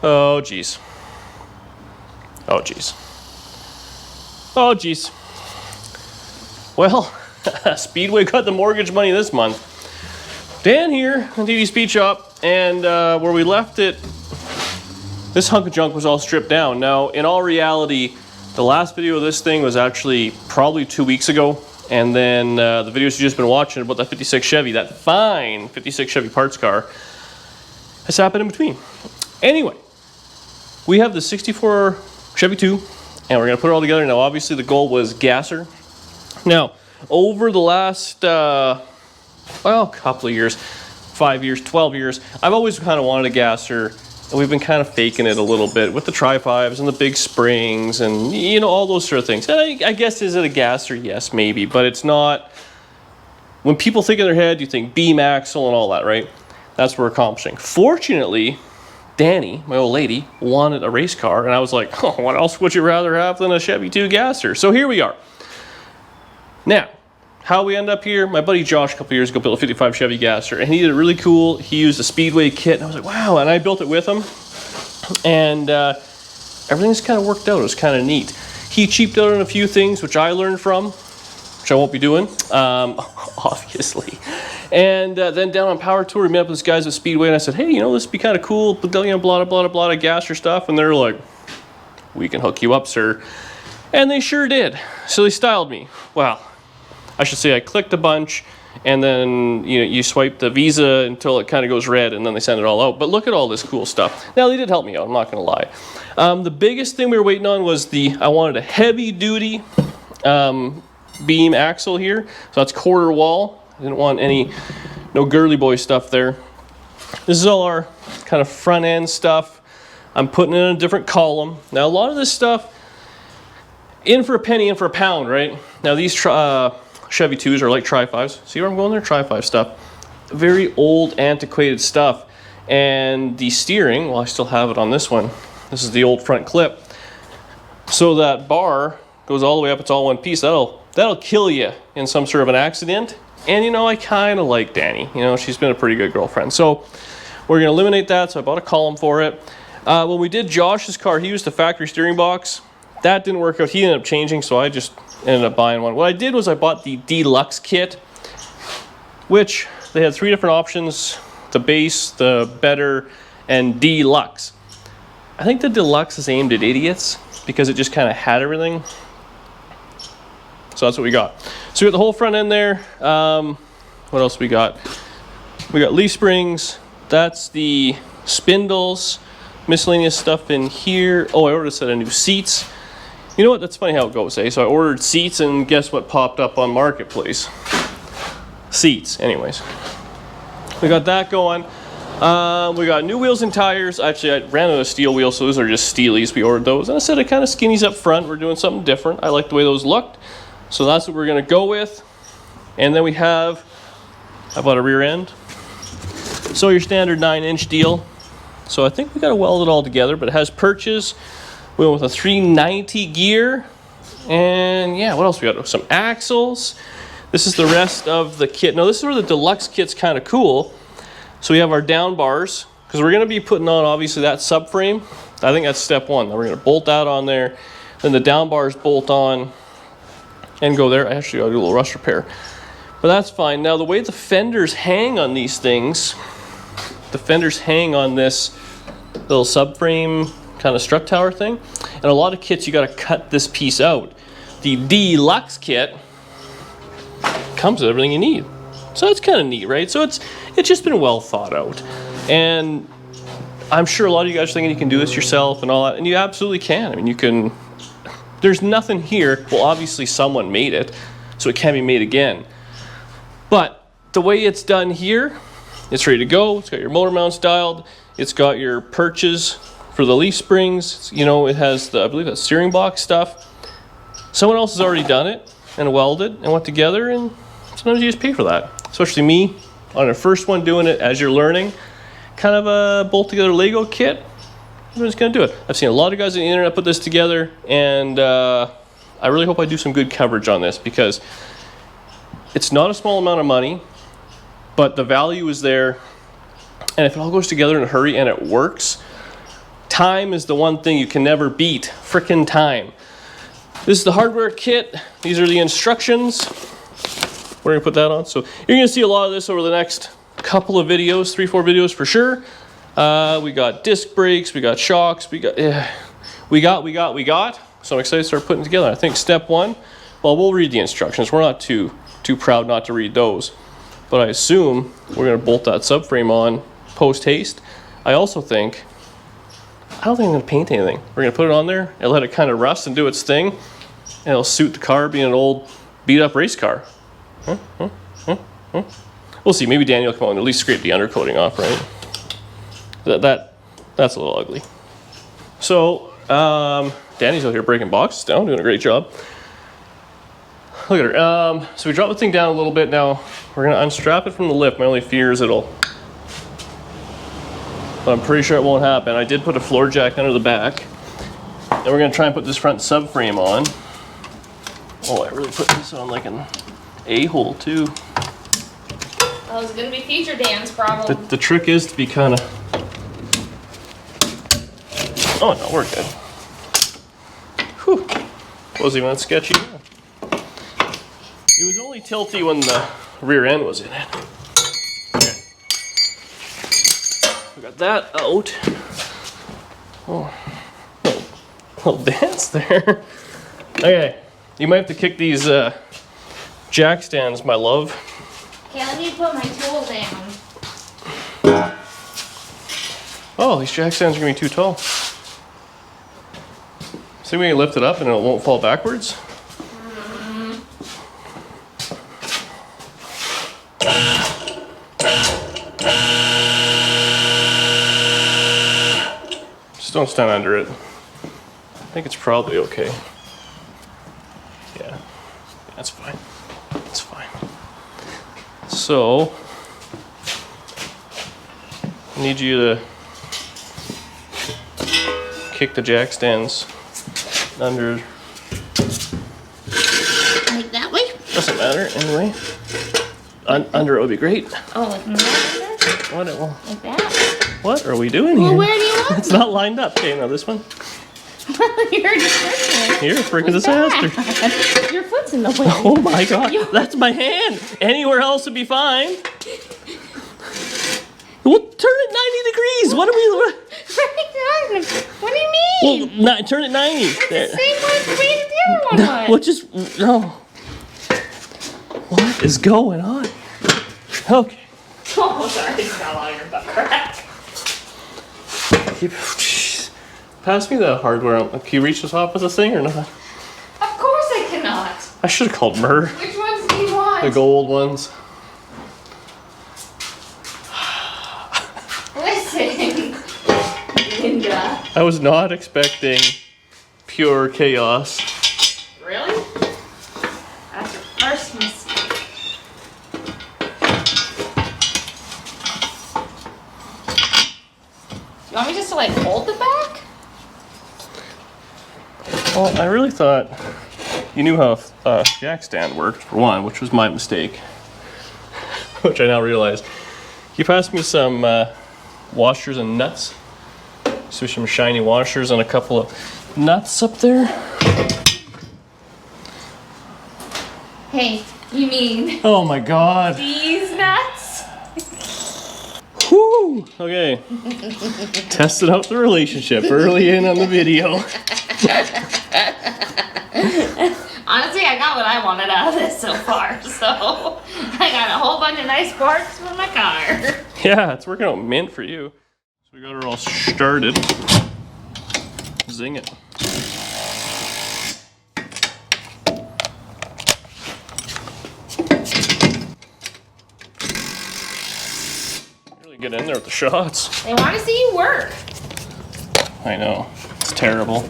Oh, geez. Oh, geez. Oh, geez. Well, Speedway got the mortgage money this month. Dan here on DD Speed Shop, and where we left it, this hunk of junk was all stripped down. Now, in all reality, the last video of this thing was actually probably 2 weeks ago, and then the videos you've just been watching about that 56 Chevy, that fine 56 Chevy parts car, has happened in between. Anyway, we have the 64 Chevy 2, and we're going to put it all together. Now, obviously, the goal was gasser. Now, over the last, well, couple of years, 5 years, 12 years, I've always kind of wanted a gasser, and we've been kind of faking it a little bit with the Tri-5s and the big springs and, you know, all those sort of things. And I guess, is it a gasser? Yes, maybe, but it's not. When people think in their head, you think beam axle and all that, right? That's what we're accomplishing. Fortunately, Dani, my old lady, wanted a race car, and I was like, oh, what else would you rather have than a Chevy 2 gasser? So here we are. Now, how we end up here, my buddy Josh a couple years ago built a 55 Chevy gasser, and he did it really cool. He used a Speedway kit, and I was like, wow, and I built it with him, and everything's kind of worked out. It was kind of neat. He cheaped out on a few things, which I learned from, which I won't be doing, obviously. And then down on Power Tour, we met up with these guys at Speedway, and I said, hey, you know, this would be kind of cool, but you know, blah, blah, blah, blah, gasser stuff, and they're like, we can hook you up, sir. And they sure did. So they styled me. Well, I should say I clicked a bunch, and then you swipe the Visa until it kind of goes red, and then they send it all out. But look at all this cool stuff. Now, they did help me out, I'm not going to lie. The biggest thing we were waiting on was I wanted a heavy-duty beam axle here. So that's quarter wall. I didn't want no girly boy stuff there. This is all our kind of front end stuff. I'm putting in a different column. Now, a lot of this stuff, in for a penny, in for a pound, right? Now, these Chevy 2s are like Tri-5s. See where I'm going there? Tri-5 stuff. Very old, antiquated stuff. And the steering, well, I still have it on this one. This is the old front clip. So that bar goes all the way up. It's all one piece. That'll kill you in some sort of an accident. And, you know, I kind of like Dani. You know, she's been a pretty good girlfriend. So we're going to eliminate that. So I bought a column for it. When we did Josh's car, he used the factory steering box. That didn't work out. He ended up changing, so I just ended up buying one. What I did was I bought the Deluxe kit, which they had 3 different options: the base, the better, and Deluxe. I think the Deluxe is aimed at idiots because it just kind of had everything. So that's what we got. So we got the whole front end there. What else we got? We got leaf springs. That's the spindles. Miscellaneous stuff in here. Oh, I ordered a set of new seats. You know what? That's funny how it goes, eh? So I ordered seats, and guess what popped up on Marketplace? Seats. Anyways, we got that going. We got new wheels and tires. Actually, I ran out of steel wheels, so those are just steelies. We ordered those. And I said, kind of skinnies up front. We're doing something different. I like the way those looked. So that's what we're going to go with. And then we have, how about a rear end? So your standard 9-inch deal. So I think we got to weld it all together, but it has perches. We went with a 390 gear. And yeah, what else we got? Some axles. This is the rest of the kit. Now, this is where the Deluxe kit's kind of cool. So we have our down bars, because we're going to be putting on, obviously, that subframe. I think that's step one. Now we're going to bolt that on there. Then the down bars bolt on and go there. I actually got to do a little rust repair, but that's fine. Now, the way the fenders hang on these things, the fenders hang on this little subframe kind of strut tower thing. And a lot of kits, you got to cut this piece out. The Deluxe kit comes with everything you need. So that's kind of neat, right? So it's just been well thought out. And I'm sure a lot of you guys are thinking you can do this yourself and all that, and you absolutely can. I mean, you can. There's nothing here. Well, obviously someone made it, so it can be made again. But the way it's done here, it's ready to go. It's got your motor mounts dialed. It's got your perches for the leaf springs. You know, it has the, I believe that's steering box stuff. Someone else has already done it and welded and went together, and sometimes you just pay for that. Especially me, on the first one doing it as you're learning. Kind of a bolt together Lego kit. I'm just gonna do it. I've seen a lot of guys on the internet put this together, and I really hope I do some good coverage on this, because it's not a small amount of money, but the value is there. And if it all goes together in a hurry and it works, Time is the one thing you can never beat. Frickin' time. This is the hardware kit. These are the instructions. We're gonna put that on. So you're gonna see a lot of this over the next couple of videos, 3-4 videos for sure. We got disc brakes, we got shocks, we got. So I'm excited to start putting together. I think step one, well, we'll read the instructions. We're not too proud not to read those. But I assume we're gonna bolt that subframe on post-haste. I don't think I'm gonna paint anything. We're gonna put it on there and let it kind of rust and do its thing. And it'll suit the car being an old beat up race car. We'll see, maybe Dani will come on and at least scrape the undercoating off, right? That's a little ugly. So, Dani's out here breaking boxes down, doing a great job. Look at her. So we drop the thing down a little bit now. We're gonna unstrap it from the lift. My only fear is but I'm pretty sure it won't happen. I did put a floor jack under the back. And we're gonna try and put this front subframe on. Oh, I really put this on like an a-hole too. That was gonna be future Dan's problem. The trick is to be kind of. Oh no, we're good. Whew. Wasn't even that sketchy. It was only tilty when the rear end was in it. Okay. We got that out. Oh, little dance there. Okay, you might have to kick these jack stands, my love. Okay, I need to put my tool down. Oh, these jack stands are gonna be too tall. See when you lift it up and it won't fall backwards? Just don't stand under it. I think it's probably okay. Yeah, that's fine. That's fine. So, I need you to kick the jack stands under. Like that way? Doesn't matter anyway. Under it would be great. Oh, like that? What? Like that? What are we doing here? Well, where do you want It's not lined up. Okay, now this one. You're just pushing. Here, freaking disaster. Your foot's in the way. Oh my god, that's my hand. Anywhere else would be fine. Well, turn it 90 degrees. What are we? What do you mean? Well, turn it 90. It's the same way the other one was. What just? No. What is going on? Okay. Oh, sorry, it's not on your butt crack. Pass me the hardware. Can you reach the top of the thing or not? Of course I cannot. I should have called Murr. Which ones do you want? The gold ones. Listen, Linda. I was not expecting pure chaos. Really? That's your first mistake. You want me just to like hold the back? Well, I really thought you knew how a jack stand worked, for one, which was my mistake. Which I now realize. You passed me some washers and nuts. So some shiny washers and a couple of nuts up there. Hey, you mean Oh my god. these nuts? Whoo! Okay. Tested out the relationship early in on the video. Honestly, I got what I wanted out of this so far, so I got a whole bunch of nice parts for my car. Yeah, it's working out mint for you. So we got her all started. Zing it. Really get in there with the shots. They want to see you work. I know. It's terrible.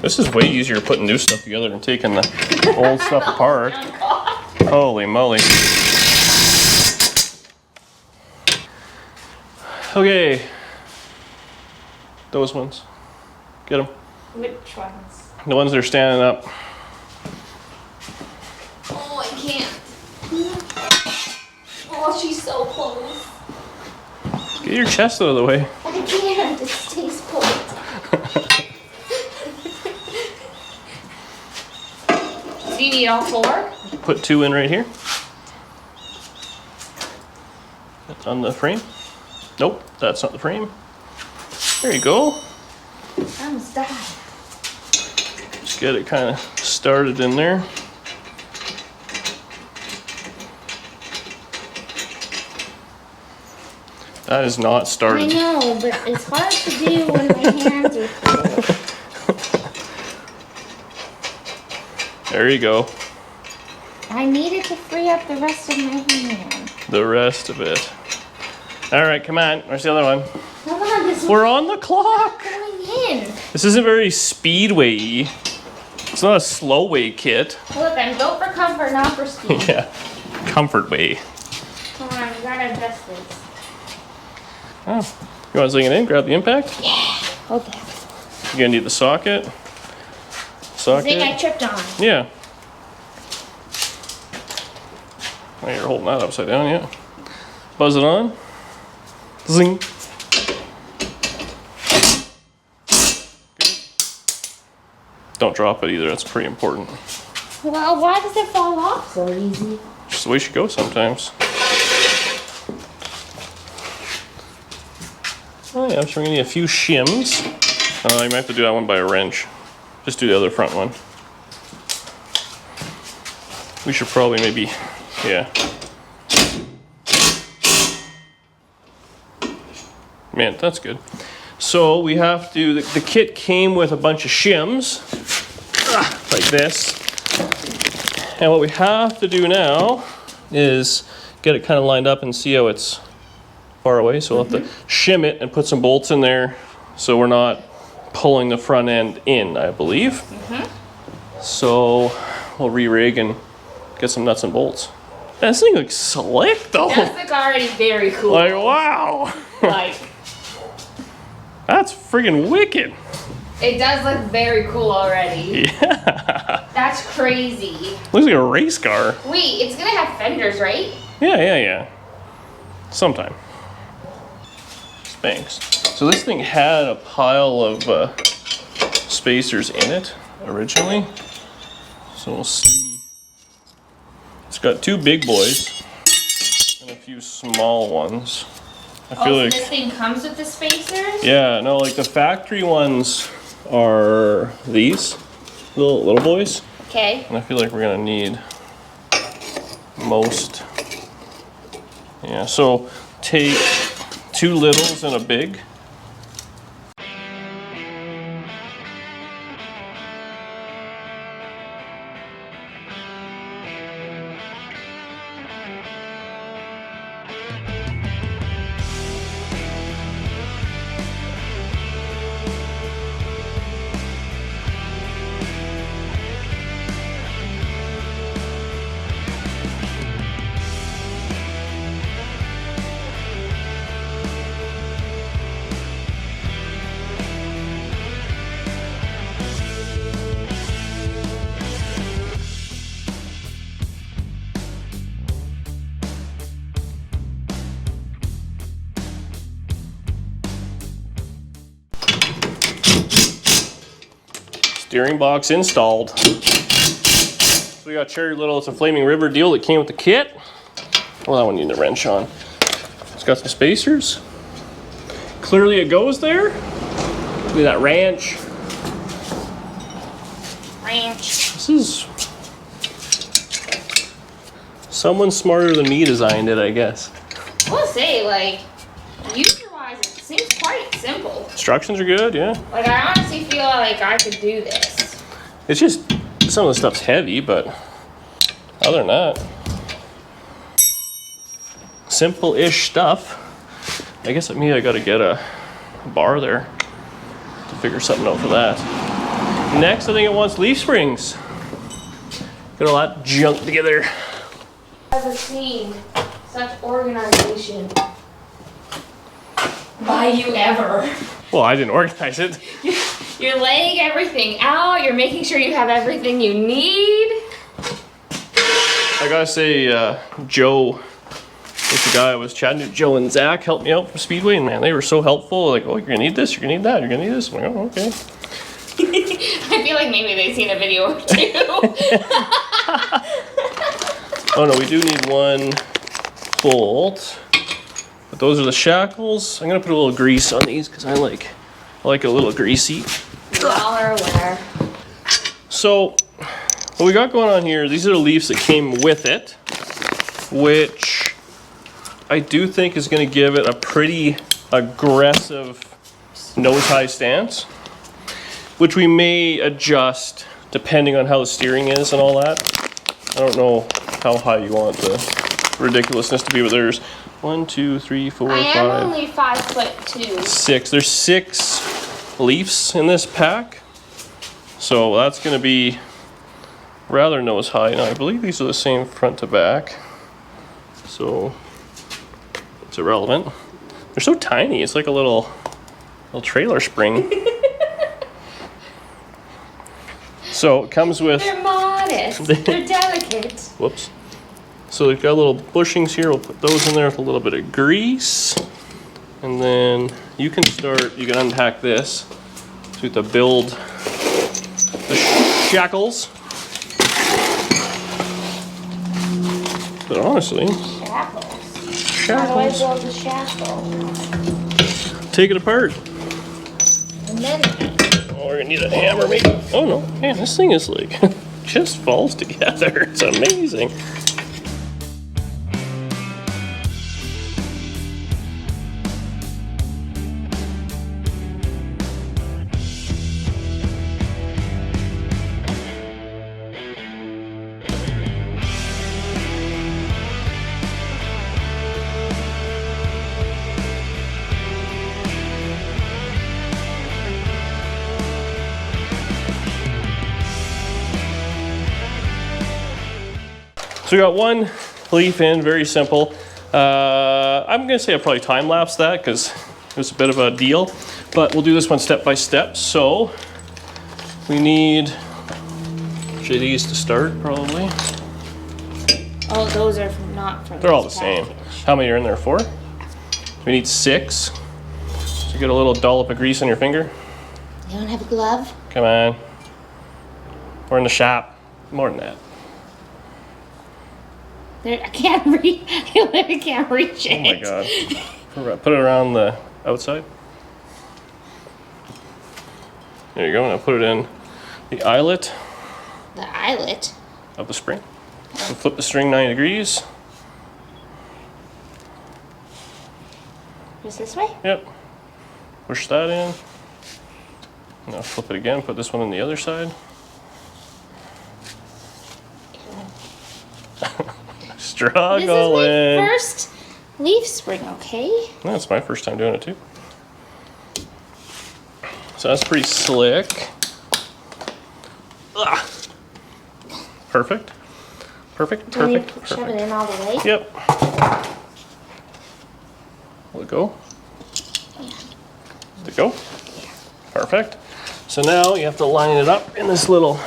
This is way easier putting new stuff together than taking the old stuff apart. Holy moly. Okay. Those ones. Get them. Which ones? The ones that are standing up. Oh, I can't. Oh, she's so close. Get your chest out of the way. I can't. It stays put. Do you need all 4? Put 2 in right here. On the frame. Nope, that's not the frame. There you go. I almost died. Just get it kind of started in there. That is not I started. know, but it's hard to do when my hands are full. There you go. I needed to free up the rest of my hand. The rest of it. All right, come on. Where's the other one? Come on, this We're on the clock. one's going in. This isn't very Speedway-y. It's not a slow way kit. Look, I'm built for comfort, not for speed. Yeah, comfort way. Come on, we gotta adjust this. Oh, you want to sling it in? Grab the impact. Yeah, hold that. You're gonna need the socket. The thing I tripped on. Yeah. Oh, you're holding that upside down, yeah. Buzz it on. Zing. Good. Don't drop it either, that's pretty important. Well, why does it fall off so easy? Just the way she goes sometimes. Oh yeah, so we're gonna need a few shims. You might have to do that one by a wrench. Just do the other front one. We should probably maybe, yeah. Man, that's good. So we have to, the kit came with a bunch of shims, like this. And what we have to do now is get it kind of lined up and see how it's far away. So we'll have to shim it and put some bolts in there so we're not pulling the front end in, I believe. So we'll re-rig and get some nuts and bolts. This thing looks slick though. That's like already very cool. Like, wow. Like, That's friggin' wicked. it does look very cool already. Yeah. That's crazy. Looks like a race car. Wait, it's gonna have fenders, right? Yeah. Sometime. Spanks. So this thing had a pile of spacers in it originally. So we'll see. It's got 2 big boys and a few small ones. I feel So like, this thing comes with the spacers? yeah, no, like the factory ones are these little boys. Okay. And I feel like we're gonna need most. Yeah, so take 2 littles and a big. Steering box installed. So we got Cherry Little, it's a Flaming River deal that came with the kit. Well, that one needs a wrench on. It's got some spacers. Clearly it goes there. Look at that ranch. Ranch. This is... someone smarter than me designed it, I guess. I will say, like, user-wise, it seems quite simple. Instructions are good, yeah. Like, I honestly feel like I could do this. It's just, some of the stuff's heavy, but other than that, simple-ish stuff. I guess at me I gotta get a bar there to figure something out for that. Next, I think it wants leaf springs. Got a lot of junk together. I've never seen such organization by you ever. Well, I didn't organize it. You're laying everything out. You're making sure you have everything you need. I gotta say, Joe With the guy I was chatting to, Joe and Zach helped me out from Speedway, and man, they were so helpful. Like, oh, you're gonna need this, you're gonna need that, you're gonna need this. I'm like, oh, okay. I feel like maybe they've seen a video or two. Oh no, we do need one bolt. But those are the shackles. I'm gonna put a little grease on these because I like it a little greasy. We all are aware. So, what we got going on here, these are the leaves that came with it, which I do think is going to give it a pretty aggressive nose-high stance, which we may adjust depending on how the steering is and all that. I don't know how high you want the ridiculousness to be, but there's 1, 2, 3, 4, 5. I am only 5'2". 6. There's 6 leaves in this pack. So that's going to be rather nose high. Now I believe these are the same front to back. So it's irrelevant. They're so tiny. It's like a little trailer spring. So it comes with... They're modest. They're delicate. Whoops. So they've got little bushings here. We'll put those in there with a little bit of grease. And then you can unpack this. So you have to build the shackles. But honestly... Shackles? How do I build the shackle? Take it apart. And then... Oh, we're gonna need a hammer maybe. Oh no, man, this thing is like, just falls together. It's amazing. So we got one leaf in, very simple. I'm gonna say I'll probably time lapse that because it was a bit of a deal, but we'll do this one step by step. So we need these to start probably. Oh, those are not from They're all the this same. package. How many are in there? 4? We need 6. So you get a little dollop of grease on your finger. You don't have a glove? Come on. We're in the shop. More than that. There, I can't reach. I literally can't reach it. Oh my god. Put it around the outside. There you go. Now put it in the eyelet The eyelet? of the spring. So flip the string 90 degrees. Just this way? Yep. Push that in. Now flip it again. Put this one on the other side. Struggling. This is my first leaf spring, okay? That's my first time doing it too. So that's pretty slick. Ugh. Perfect. Perfect. Do we Perfect. shove it Perfect. in all the way? Yep. Will it go? Did it go? Perfect. So now you have to line it up in this little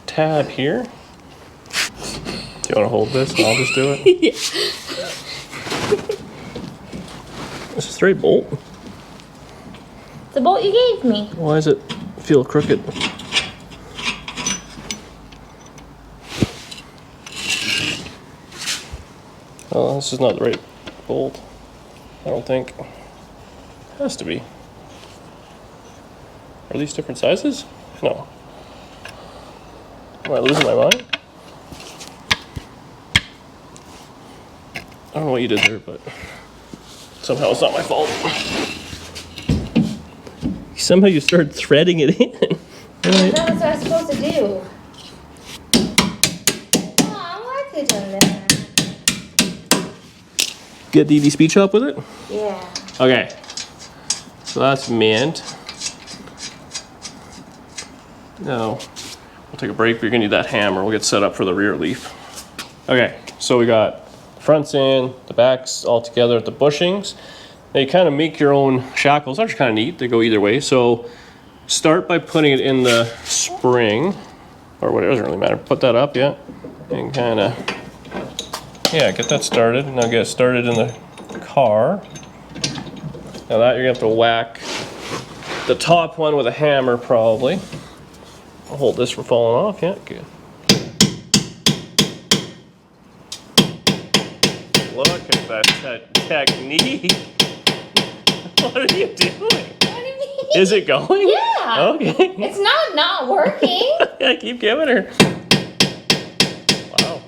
tab here. Do you want to hold this and I'll just do it? Yeah. This is 3 bolt. The bolt you gave me. Why does it feel crooked? Oh, this is not the right bolt. I don't think. It has to be. Are these different sizes? No. Am I losing my mind? I don't know what you did there, but somehow it's not my fault. Somehow you started threading it in. Right. That's what I was supposed to do. Oh, I could have done that. Get DD Speed Shop with it? Yeah. Okay. So that's mint. Now, we'll take a break, but you're gonna need that hammer. We'll get set up for the rear leaf. Okay, so we got fronts in, the backs all together at the bushings. Now you kind of make your own shackles. They're kind of neat. They go either way. So start by putting it in the spring, or whatever, doesn't really matter. Put that up, yeah, and kind of Yeah, get that started. Now get it started in the car. Now that you're gonna have to whack the top one with a hammer probably. I'll hold this from falling off. Yeah, good. Look at that technique. What are you doing? What do you mean? Is it going? Yeah. Okay. It's not working. Yeah, keep giving her. Wow.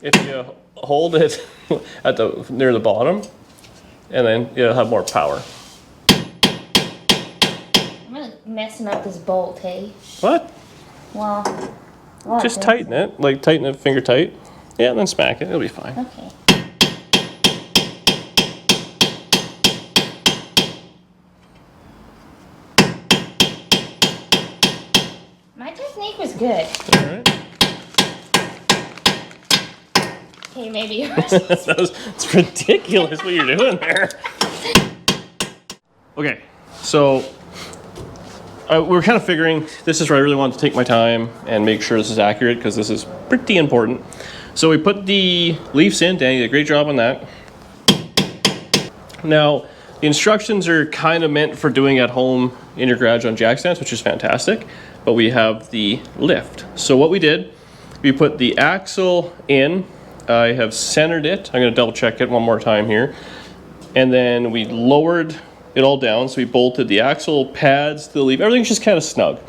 If you hold it at near the bottom, and then you'll have more power. I'm really messing up this bolt, hey? What? Well, Just tighten it, like tighten it finger tight. Yeah, and then smack it, it'll be fine. Okay. My technique was good. All right. Okay, maybe yours. It's ridiculous what you're doing there. Okay, so we're kind of figuring this is where I really want to take my time and make sure this is accurate because this is pretty important. So we put the leaves in. Dani did a great job on that. Now, the instructions are kind of meant for doing at home in your garage on jack stands, which is fantastic, but we have the lift. So what we did, we put the axle in. I have centered it. I'm going to double check it one more time here. And then we lowered it all down. So we bolted the axle pads to the leaf. Everything's just kind of snug.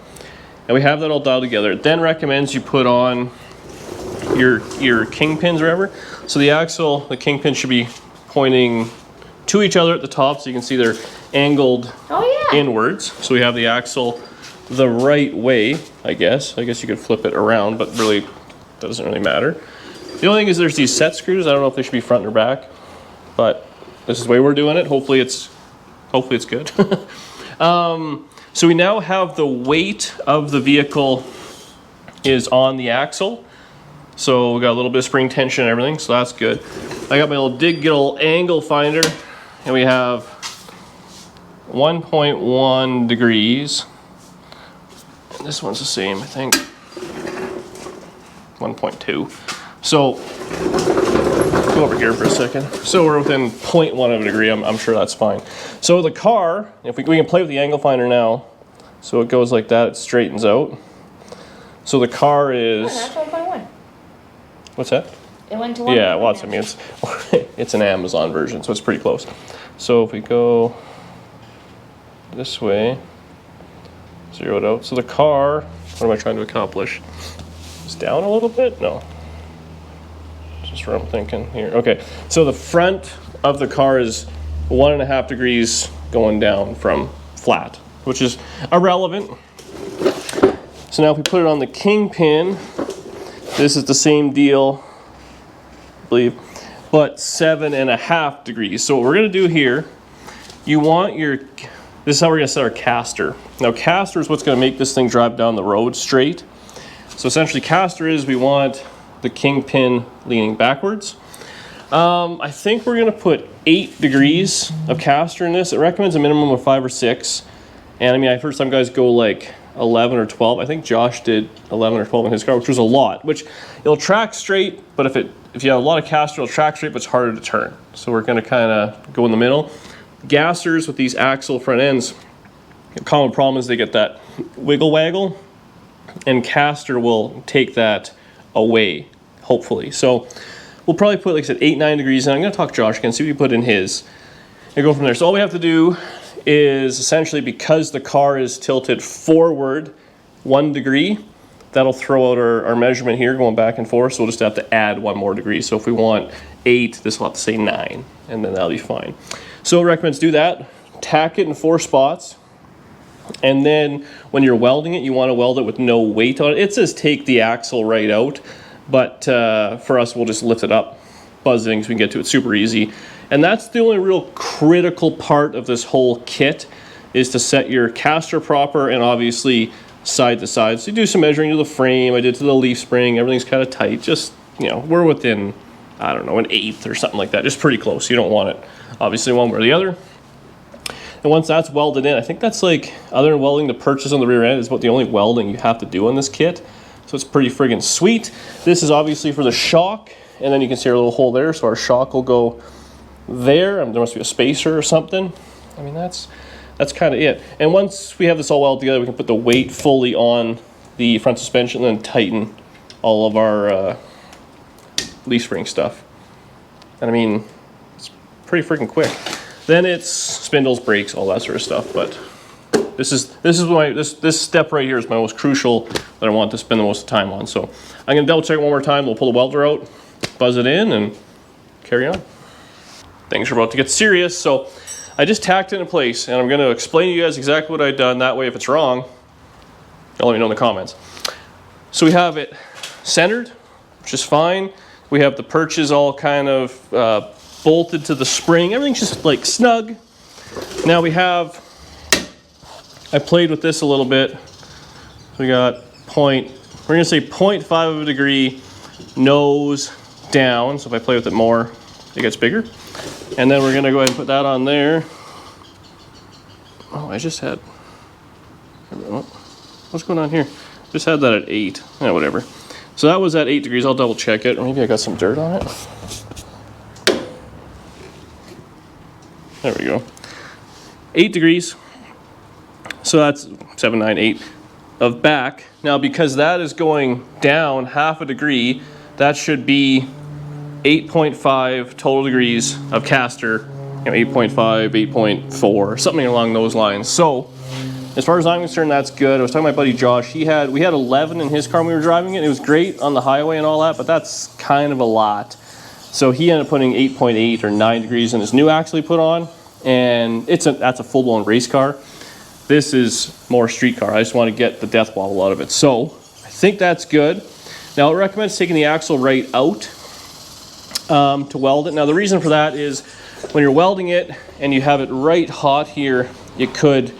And we have that all dialed together. It then recommends you put on your kingpins or whatever. So the axle, the kingpin should be pointing to each other at the top so you can see they're angled inwards. So we have the axle the right way, I guess. I guess you could flip it around, but really doesn't really matter. The only thing is there's these set screws. I don't know if they should be front or back, but this is the way we're doing it. Hopefully it's good. So we now have the weight of the vehicle is on the axle. So we got a little bit of spring tension and everything, so that's good. I got my little digital angle finder, and we have 1.1 degrees. And this one's the same, I think. 1.2. So, go over here for a second. So we're within 0.1 of a degree, I'm sure that's fine. So the car, if we can play with the angle finder now, so it goes like that, it straightens out. So the car is... Oh, that's 1.1. What's that? It went to 1.1. Yeah, well, I mean, it's an Amazon version, so it's pretty close. So if we go this way, zero it out. So the car, what am I trying to accomplish? It's down a little bit? No. Just what I'm thinking here. Okay, so the front of the car is 1.5 degrees going down from flat, which is irrelevant. So now if we put it on the kingpin, this is the same deal, I believe, but 7.5 degrees. So what we're gonna do here, you want this is how we're gonna set our caster. Now caster is what's gonna make this thing drive down the road straight. So essentially caster is we want the kingpin leaning backwards. I think we're gonna put 8 degrees of caster in this. It recommends a minimum of 5 or 6. And I mean, I've heard some guys go like 11 or 12. I think Josh did 11 or 12 in his car, which was a lot, which it'll track straight, but if you have a lot of caster, it'll track straight, but it's harder to turn. So we're gonna kind of go in the middle. Gassers with these axle front ends, the common problem is they get that wiggle waggle, and caster will take that away, hopefully. So we'll probably put, like I said, 8-9 degrees, and I'm gonna talk to Josh again, see what he put in his, and go from there. So all we have to do is essentially, because the car is tilted forward 1 degree, that'll throw out our measurement here going back and forth, so we'll just have to add 1 more degree. So if we want 8, this will have to say 9, and then that'll be fine. So it recommends do that, tack it in 4 spots, and then when you're welding it, you want to weld it with no weight on it. It says take the axle right out, but for us, we'll just lift it up, buzz it in, so we can get to it super easy. And that's the only real critical part of this whole kit, is to set your caster proper and obviously side to side. So you do some measuring to the frame, I did to the leaf spring, everything's kind of tight, just you know, we're within, I don't know, an eighth or something like that. Just pretty close. You don't want it, obviously, one way or the other. And once that's welded in, I think that's like, other than welding the purchase on the rear end, is about the only welding you have to do on this kit. So it's pretty friggin' sweet. This is obviously for the shock, and then you can see our little hole there, so our shock will go there. There must be a spacer or something. I mean, that's kind of it. And once we have this all welded together, we can put the weight fully on the front suspension and then tighten all of our leaf spring stuff. And I mean, it's pretty freaking quick. Then it's spindles, brakes, all that sort of stuff. But this step right here is my most crucial that I want to spend the most time on. So I'm gonna double check it one more time. We'll pull the welder out, buzz it in, and carry on. Things are about to get serious. So I just tacked it in place, and I'm gonna explain to you guys exactly what I've done. That way, if it's wrong, you'll let me know in the comments. So we have it centered, which is fine. We have the perches all kind of bolted to the spring. Everything's just like snug. Now we have, I played with this a little bit. We got we're gonna say 0.5 of a degree nose down. So if I play with it more, it gets bigger. And then we're gonna go ahead and put that on there. Oh, I just had, what's going on here? Just had that at 8, whatever. So that was at 8 degrees. I'll double check it. Or maybe I got some dirt on it. There we go. 8 degrees. So that's 7, 9, 8 of back. Now, because that is going down half a degree, that should be 8.5 total degrees of caster. 8.5, 8.4, something along those lines. So, as far as I'm concerned, that's good. I was talking to my buddy Josh. We had 11 in his car when we were driving it. It was great on the highway and all that, but that's kind of a lot. So he ended up putting 8.8 or 9 degrees in his new axle he put on, and that's a full-blown race car. This is more street car. I just want to get the death wobble out of it. So I think that's good. Now I recommend taking the axle right out to weld it. Now the reason for that is when you're welding it and you have it right hot here, it could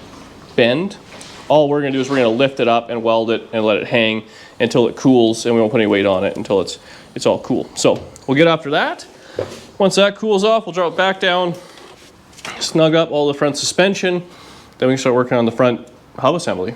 bend. All we're going to do is we're going to lift it up and weld it and let it hang until it cools, and we won't put any weight on it until it's all cool. So we'll get after that. Once that cools off, we'll drop it back down, snug up all the front suspension, then we can start working on the front hub assembly.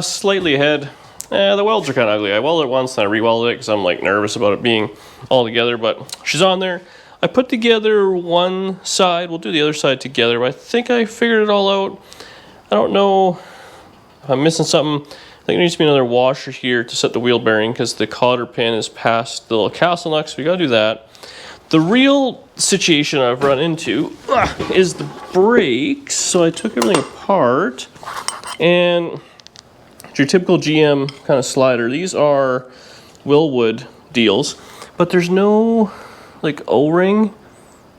Slightly ahead. The welds are kind of ugly. I welded it once and I re-welded it because I'm like nervous about it being all together, but she's on there. I put together one side. We'll do the other side together, but I think I figured it all out. I don't know if I'm missing something. I think there needs to be another washer here to set the wheel bearing because the cotter pin is past the little castle nut, so we gotta do that. The real situation I've run into is the brakes. So I took everything apart, and your typical GM kind of slider. These are Willwood deals, but there's no like O-ring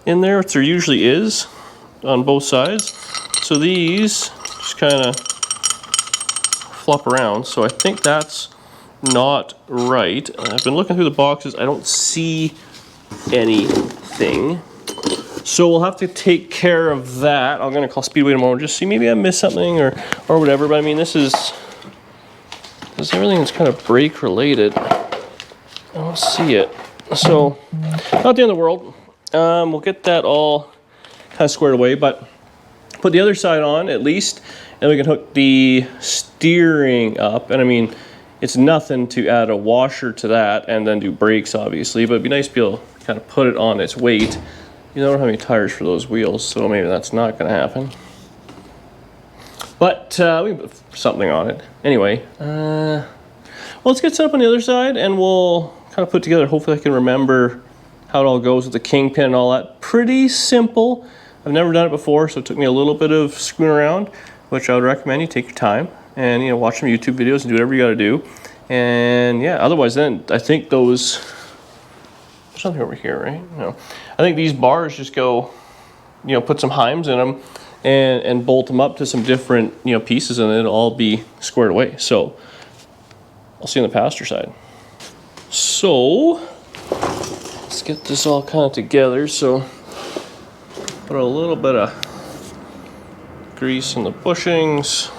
in there, which there usually is on both sides. So these just kind of flop around. So I think that's not right. I've been looking through the boxes. I don't see anything. So we'll have to take care of that. I'm gonna call Speedway tomorrow and just see maybe I missed something or whatever. But I mean, this is everything that's kind of brake related. I don't see it. So not the end of the world. We'll get that all kind of squared away, but put the other side on at least, and we can hook the steering up. And I mean, it's nothing to add a washer to that and then do brakes, obviously, but it'd be nice to be able to kind of put it on its weight. You don't have any tires for those wheels, so maybe that's not going to happen. But we can put something on it. Anyway, well, let's get set up on the other side and we'll kind of put together, hopefully I can remember how it all goes with the kingpin and all that. Pretty simple. I've never done it before, so it took me a little bit of screwing around, which I would recommend you take your time and, you know, watch some YouTube videos and do whatever you got to do. And yeah, otherwise then I think those, there's something over here, right? No. I think these bars just go, you know, put some heims in them and bolt them up to some different, you know, pieces and it'll all be squared away. So I'll see you on the passenger side. So let's get this all kind of together. So put a little bit of grease in the bushings.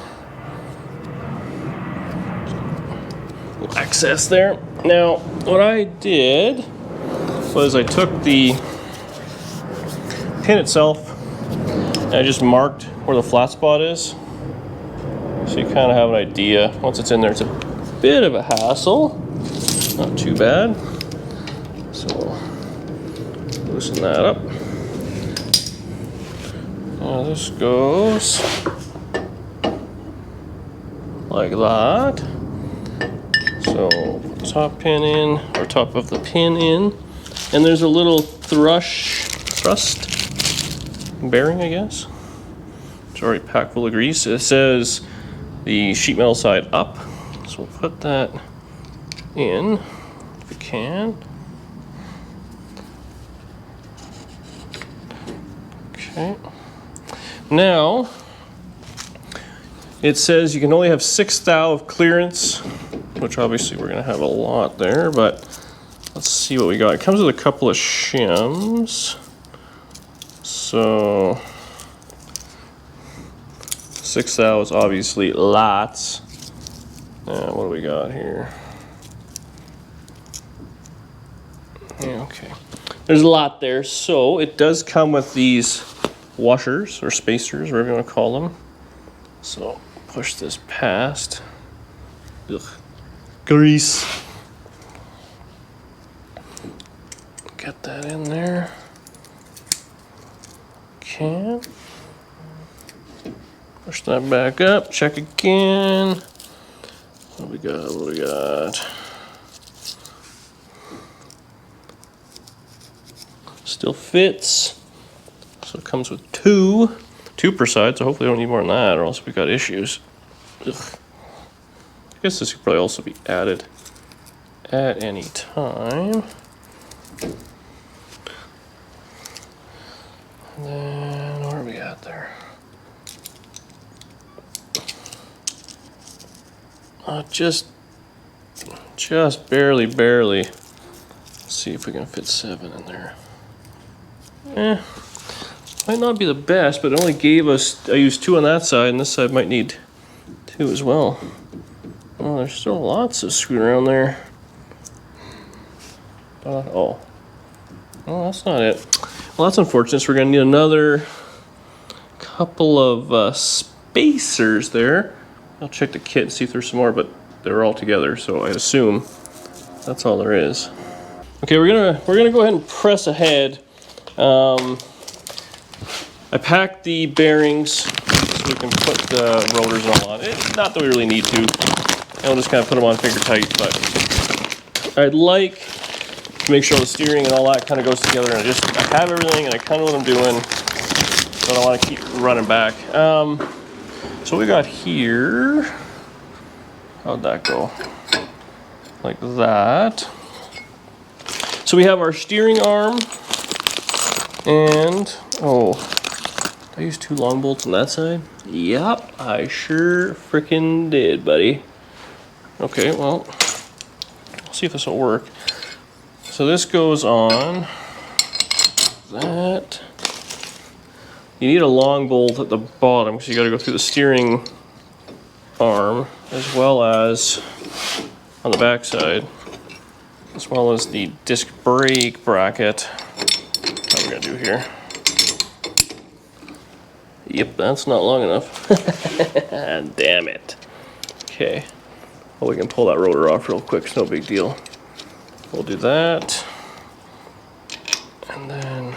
A little excess there. Now, what I did was I took the pin itself and I just marked where the flat spot is. So you kind of have an idea. Once it's in there, it's a bit of a hassle. Not too bad. So we'll loosen that up. Now this goes like that. So put the top pin in, or top of the pin in, and there's a little thrust bearing, I guess. It's already packed full of grease. It says the sheet metal side up, so we'll put that in if we can. Okay. Now, it says you can only have 6 thou of clearance, which obviously we're going to have a lot there, but let's see what we got. It comes with a couple of shims. So, 6 thou is obviously lots. What do we got here? Yeah, okay. There's a lot there. So, it does come with these washers or spacers, whatever you want to call them. So push this past. Ugh. Grease. Get that in there. Okay. Push that back up. Check again. What do we got? What do we got? Still fits. So it comes with two per side, so hopefully we don't need more than that, or else we got issues. Ugh. I guess this could probably also be added at any time. And then, where are we at there? Just barely. Let's see if we can fit 7 in there. Might not be the best, but it only gave us, I used 2 on that side, and this side might need 2 as well. Oh, there's still lots of screw around there. Oh, that's not it. Well, that's unfortunate, so we're gonna need another couple of spacers there. I'll check the kit and see if there's some more, but they're all together, so I assume that's all there is. Okay, we're gonna go ahead and press ahead. I packed the bearings so we can put the rotors and all on it. Not that we really need to. And we'll just kind of put them on finger tight, but I'd like to make sure the steering and all that kind of goes together. And I have everything and I kind of know what I'm doing, but I want to keep running back. So we got here, how'd that go? Like that. So we have our steering arm and, did I use 2 long bolts on that side? Yep, I sure frickin' did, buddy. Okay, well, let's see if this will work. So this goes on that. You need a long bolt at the bottom because you got to go through the steering arm as well as on the back side, as well as the disc brake bracket. What are we gonna do here? Yep, that's not long enough. Damn it. Okay. Well, we can pull that rotor off real quick. It's no big deal. We'll do that. And then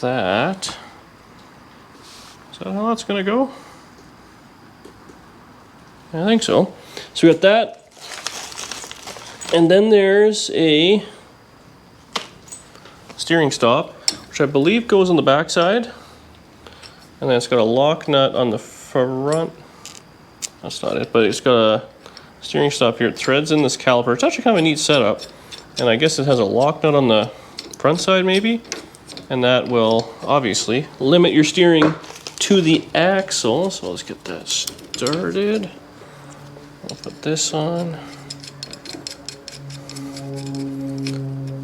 that. So that how that's gonna go? I think so. So we got that. And then there's a steering stop, which I believe goes on the back side. And then it's got a lock nut on the front. That's not it, but it's got a steering stop here. It threads in this caliper. It's actually kind of a neat setup. And I guess it has a lock nut on the front side maybe. And that will obviously limit your steering to the axle. So let's get that started. I'll put this on.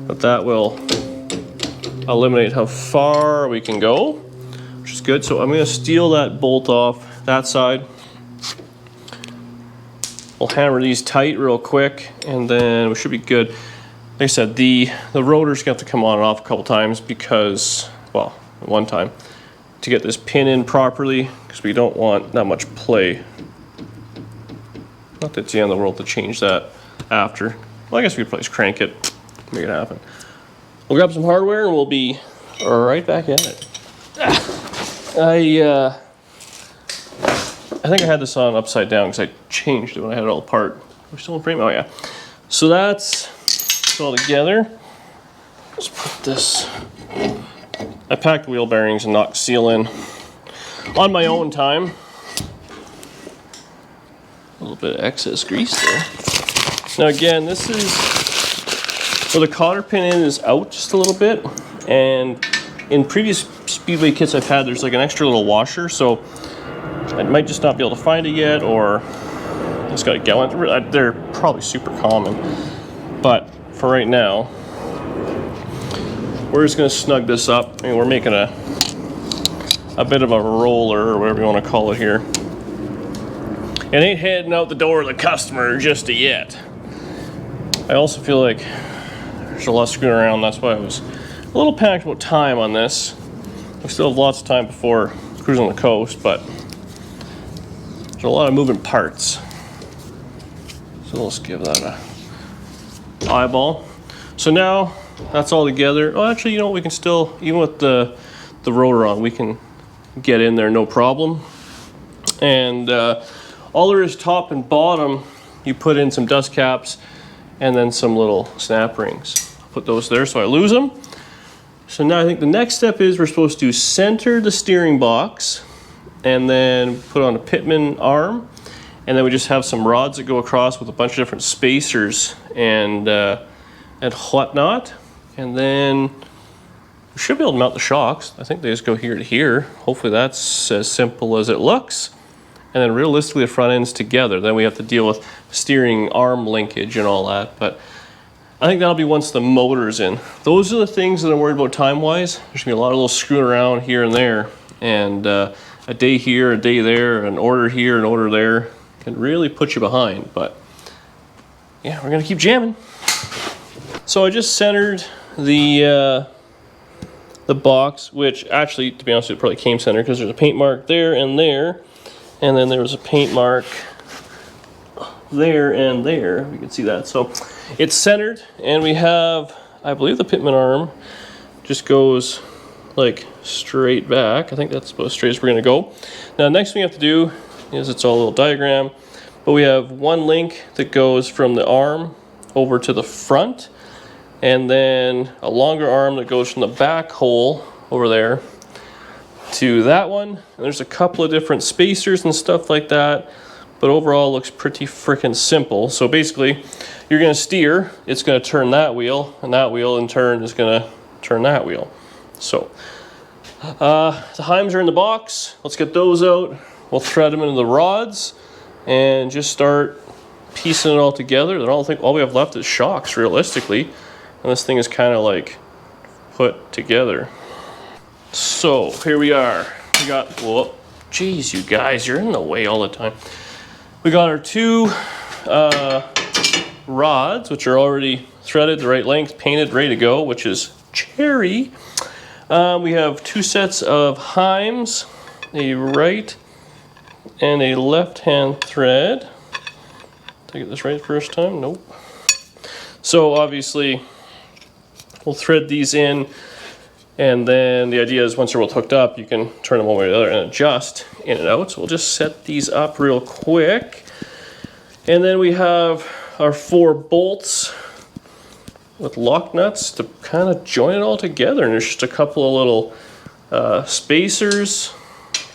But that will eliminate how far we can go, which is good. So I'm going to steal that bolt off that side. We'll hammer these tight real quick, and then we should be good. Like I said, the rotor's going to have to come on and off a couple times because, well, one time, to get this pin in properly, because we don't want that much play. Not that it's the end of the world to change that after. Well, I guess we could probably just crank it, make it happen. We'll grab some hardware and we'll be right back at it. I think I had this on upside down because I changed it when I had it all apart. We're still in frame? Oh yeah. So that's all together. Let's put this. I packed wheel bearings and knocked seal in on my own time. A little bit of excess grease there. Now again, this is where the cotter pin in is out just a little bit, and in previous Speedway kits I've had, there's like an extra little washer, so I might just not be able to find it yet, or it's got a gallon. They're probably super common, but for right now, we're just going to snug this up. I mean, we're making a bit of a roller, or whatever you want to call it here. It ain't heading out the door of the customer just yet. I also feel like there's a lot of screwing around. That's why I was a little panicked about time on this. We still have lots of time before cruising the coast, but there's a lot of moving parts. So let's give that a eyeball. So now that's all together. Oh, actually, you know what? We can still, even with the rotor on, we can get in there no problem. And all there is top and bottom, you put in some dust caps and then some little snap rings. I'll put those there so I lose them. So now I think the next step is we're supposed to center the steering box and then put on a pitman arm, and then we just have some rods that go across with a bunch of different spacers and whatnot, and then we should be able to mount the shocks. I think they just go here to here. Hopefully that's as simple as it looks. And then realistically the front end's together. Then we have to deal with steering arm linkage and all that, but I think that'll be once the motor's in. Those are the things that I'm worried about time-wise. There's gonna be a lot of little screwing around here and there, and a day here, a day there, an order here, an order there can really put you behind, but yeah, we're gonna keep jamming. So I just centered the box, which actually, to be honest, it probably came centered because there's a paint mark there and there. And then there was a paint mark there and there. You can see that. So it's centered, and we have, I believe the pitman arm just goes like straight back. I think that's about as straight as we're gonna go. Now, next thing we have to do is, it's all a little diagram, but we have one link that goes from the arm over to the front, and then a longer arm that goes from the back hole over there to that one. And there's a couple of different spacers and stuff like that, but overall it looks pretty freaking simple. So basically, you're gonna steer, it's gonna turn that wheel, and that wheel in turn is gonna turn that wheel. So the heims are in the box. Let's get those out. We'll thread them into the rods and just start piecing it all together. Then I think all we have left is shocks, realistically, and this thing is kind of like put together. So here we are. We got, whoa, geez, you guys, you're in the way all the time. We got our two rods, which are already threaded the right length, painted, ready to go, which is cherry. We have two sets of heims, a right and a left-hand thread. Did I get this right the first time? Nope. So obviously, we'll thread these in And then the idea is once they're both hooked up, you can turn them one way or the other and adjust in and out. So we'll just set these up real quick. And then we have our 4 bolts with lock nuts to kind of join it all together. And there's just a couple of little spacers.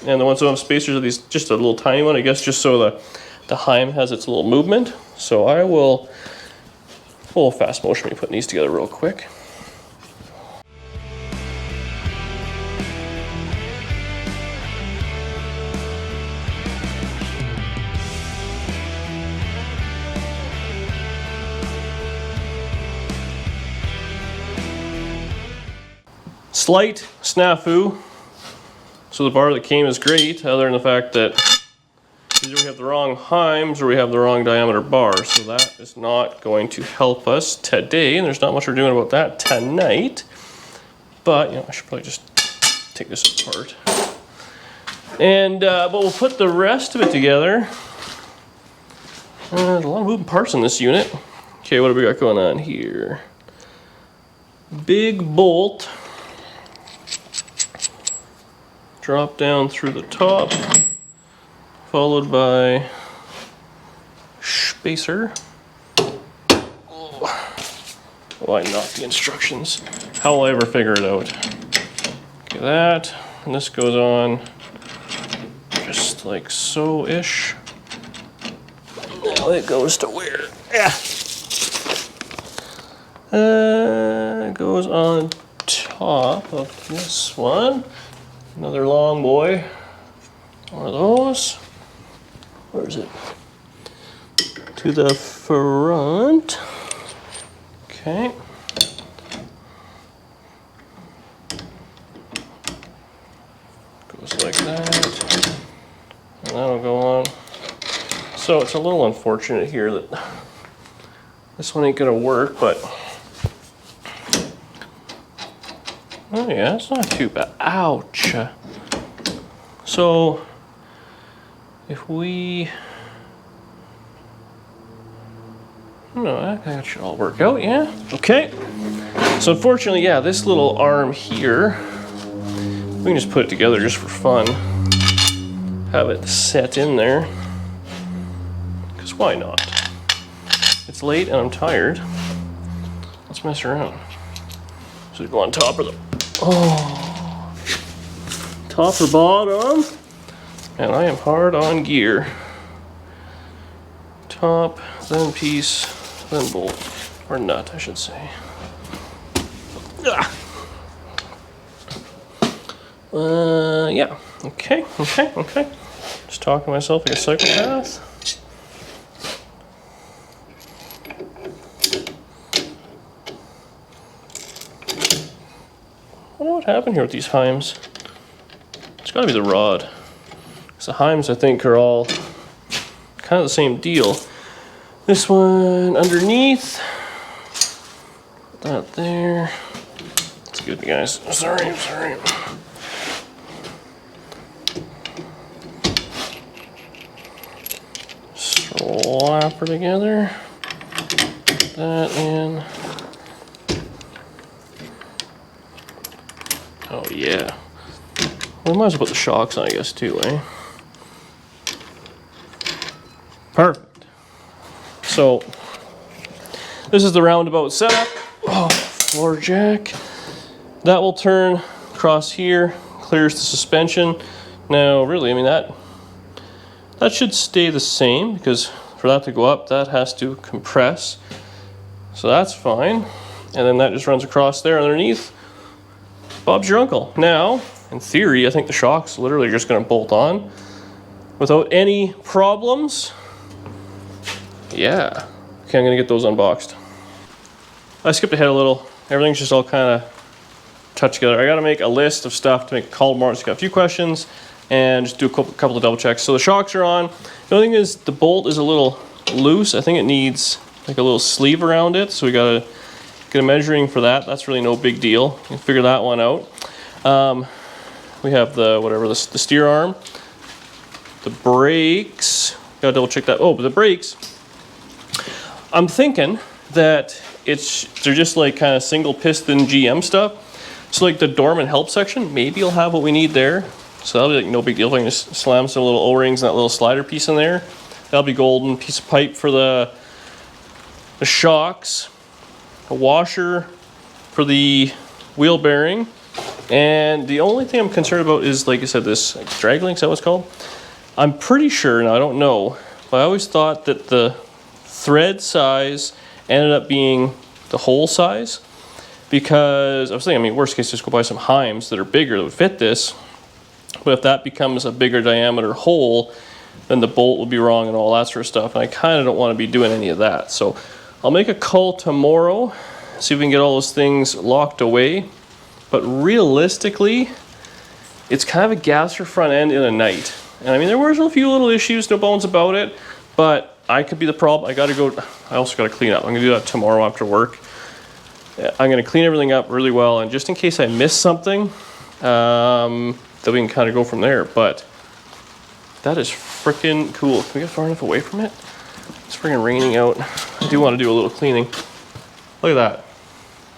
And the ones that have spacers are these, just a little tiny one, I guess, just so the Heim has its little movement. So I will, fast motion me putting these together real quick. Slight snafu. So the bar that came is great, other than the fact that either we have the wrong Heims or we have the wrong diameter bar. So that is not going to help us today, and there's not much we're doing about that tonight. But I should probably just take this apart. And but we'll put the rest of it together. There's a lot of moving parts in this unit. Okay, what have we got going on here? Big bolt. Drop down through the top, followed by spacer. Oh, I knocked the instructions. How will I ever figure it out? Okay, that, and this goes on just like so-ish. Now it goes to where? Yeah. It goes on top of this one. Another long boy. One of those. Where is it? To the front. Okay. Goes like that. And that'll go on. So it's a little unfortunate here that this one ain't gonna work, but oh yeah, it's not too bad. Ouch. So if we, no, that should all work out, yeah. Okay. So unfortunately, yeah, this little arm here, we can just put it together just for fun. Have it set in there. Because why not? It's late and I'm tired. Let's mess around. So we go on top of the, top or bottom. And I am hard on gear. Top, then piece, then bolt. Or nut, I should say. Yeah. Okay. Just talking to myself like a psychopath. I don't know what happened here with these Heims. It's got to be the rod. Because the Heims, I think, are all kind of the same deal. This one underneath. Put that there. That's good, guys. I'm sorry. Slap her together. Put that in. Oh yeah. Well, we might as well put the shocks on, I guess, too, eh? Perfect. So, this is the roundabout setup. Oh, floor jack. That will turn across here, clears the suspension. Now, really, I mean, that should stay the same, because for that to go up, that has to compress. So that's fine. And then that just runs across there underneath. Bob's your uncle. Now, in theory, I think the shock's literally just going to bolt on without any problems. Yeah. Okay, I'm going to get those unboxed. I skipped ahead a little. Everything's just all kind of touched together. I got to make a list of stuff to make a call tomorrow. Just got a few questions and just do a couple of double checks. So the shocks are on. The only thing is the bolt is a little loose. I think it needs like a little sleeve around it. So we got to get a measuring for that. That's really no big deal. You can figure that one out. We have the steer arm, the brakes. Gotta double check that. Oh, but the brakes. I'm thinking that they're just like kind of single piston GM stuff. So like the dormant help section, maybe you'll have what we need there. So that'll be like no big deal. If I can just slam some little O-rings and that little slider piece in there. That'll be golden. Piece of pipe for the shocks. A washer for the wheel bearing. And the only thing I'm concerned about is, like I said, this drag link, is that what it's called? I'm pretty sure, now I don't know, but I always thought that the thread size ended up being the hole size. Because I was thinking, I mean, worst case, just go buy some Heims that are bigger that would fit this. But if that becomes a bigger diameter hole, then the bolt will be wrong and all that sort of stuff. And I kind of don't want to be doing any of that. So I'll make a call tomorrow, see if we can get all those things locked away. But realistically, it's kind of a gasser front end in a night. And I mean, there were a few little issues, no bones about it. But I could be the problem. I also got to clean up. I'm going to do that tomorrow after work. I'm going to clean everything up really well, and just in case I miss something, then we can kind of go from there. But that is freaking cool. Can we get far enough away from it? It's freaking raining out. I do want to do a little cleaning. Look at that.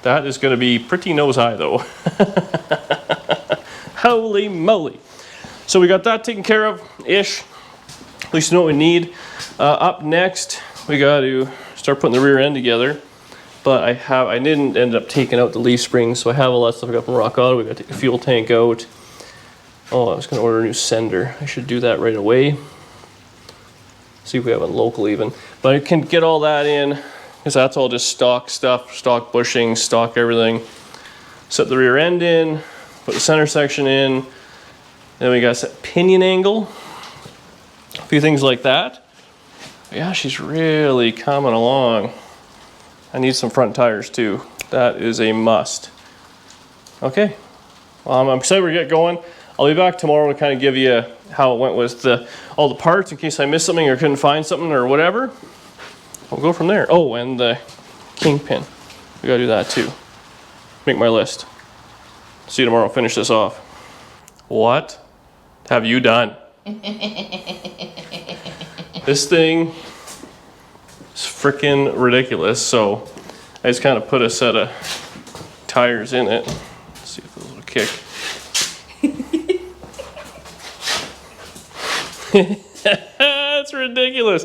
That is going to be pretty nose high though. Holy moly. So we got that taken care of, ish. At least you know what we need. Up next, we got to start putting the rear end together. But I didn't end up taking out the leaf springs, so I have all that stuff I got from Rock Auto. We got to take the fuel tank out. Oh, I was going to order a new sender. I should do that right away. See if we have it local even. But I can get all that in, because that's all just stock stuff, stock bushing, stock everything. Set the rear end in, put the center section in. Then we got to set pinion angle. A few things like that. Yeah, she's really coming along. I need some front tires too. That is a must. Okay, I'm excited to get going. I'll be back tomorrow to kind of give you how it went with all the parts in case I missed something or couldn't find something or whatever. We'll go from there. Oh, and the kingpin. We gotta do that too. Make my list. See you tomorrow. Finish this off. What have you done? This thing is freaking ridiculous. So I just kind of put a set of tires in it. Let's see if those will kick. That's ridiculous.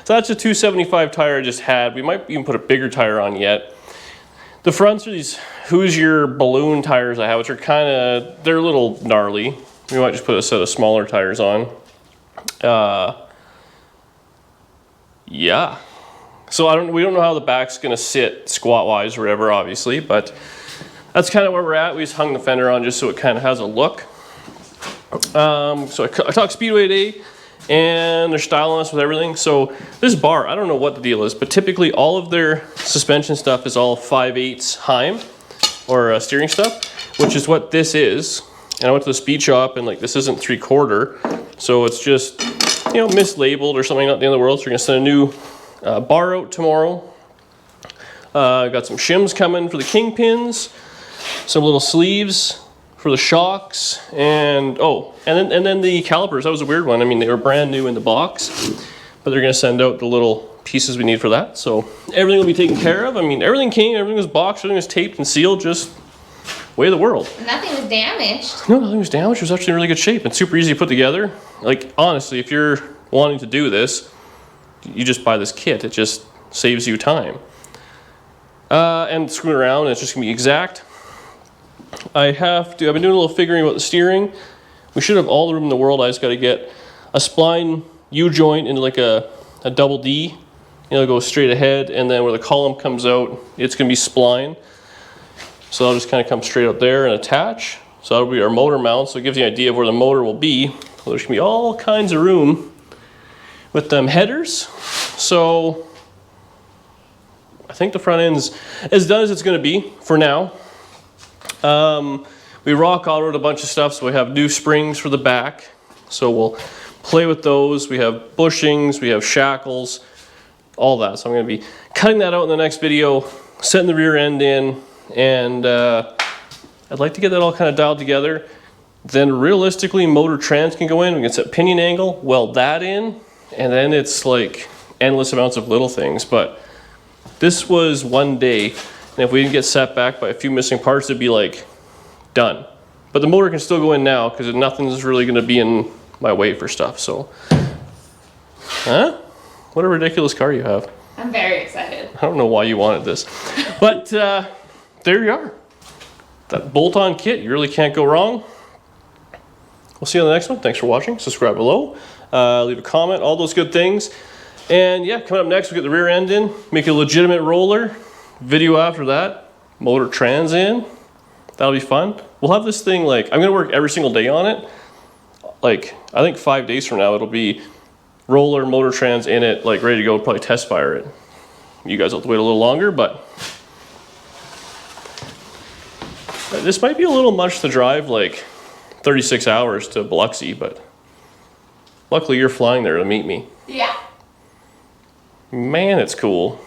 So that's a 275 tire I just had. We might even put a bigger tire on yet. The fronts are these Hoosier balloon tires I have, which are they're a little gnarly. We might just put a set of smaller tires on. Yeah. So we don't know how the back's gonna sit squat wise or whatever, obviously, but that's kind of where we're at. We just hung the fender on just so it kind of has a look. So I talked Speedway today, and they're styling us with everything. So this bar, I don't know what the deal is, but typically all of their suspension stuff is all 5/8 Heim or steering stuff, which is what this is. And I went to the speed shop, and like this isn't 3/4, so it's just mislabeled or something, not the end of the world. So we're gonna send a new bar out tomorrow. Got some shims coming for the kingpins, some little sleeves for the shocks, and then the calipers. That was a weird one. I mean, they were brand new in the box, but they're gonna send out the little pieces we need for that. So everything will be taken care of. I mean, everything came, everything was boxed, everything was taped and sealed, just way of the world. Nothing was damaged. No, nothing was damaged. It was actually in really good shape and super easy to put together. Like, honestly, if you're wanting to do this, you just buy this kit. It just saves you time. And screwing around, it's just gonna be exact. I've been doing a little figuring about the steering. We should have all the room in the world. I just gotta get a spline U-joint into like a double D. Go straight ahead, and then where the column comes out, it's gonna be spline. So that'll just kind of come straight up there and attach. So that'll be our motor mount. So it gives you an idea of where the motor will be. Well, there's gonna be all kinds of room with them headers. So I think the front end's as done as it's gonna be for now. We rock autoed a bunch of stuff, so we have new springs for the back. So we'll play with those. We have bushings, we have shackles, all that. So I'm gonna be cutting that out in the next video, setting the rear end in, and I'd like to get that all kind of dialed together. Then realistically, motor trans can go in. We can set pinion angle, weld that in, and then it's like endless amounts of little things. But this was one day, and if we didn't get set back by a few missing parts, it'd be like done. But the motor can still go in now because nothing's really going to be in my way for stuff. So, huh? What a ridiculous car you have. I'm very excited. I don't know why you wanted this. But there you are. That bolt-on kit, you really can't go wrong. We'll see you on the next one. Thanks for watching. Subscribe below. Leave a comment, all those good things. And yeah, coming up next, we'll get the rear end in, make a legitimate roller. Video after that, motor trans in. That'll be fun. We'll have this thing like, I'm gonna work every single day on it. Like, I think 5 days from now, it'll be roller, motor trans in it, like ready to go, probably test fire it. You guys will have to wait a little longer, but this might be a little much to drive like 36 hours to Biloxi, but luckily you're flying there to meet me. Yeah. Man, it's cool.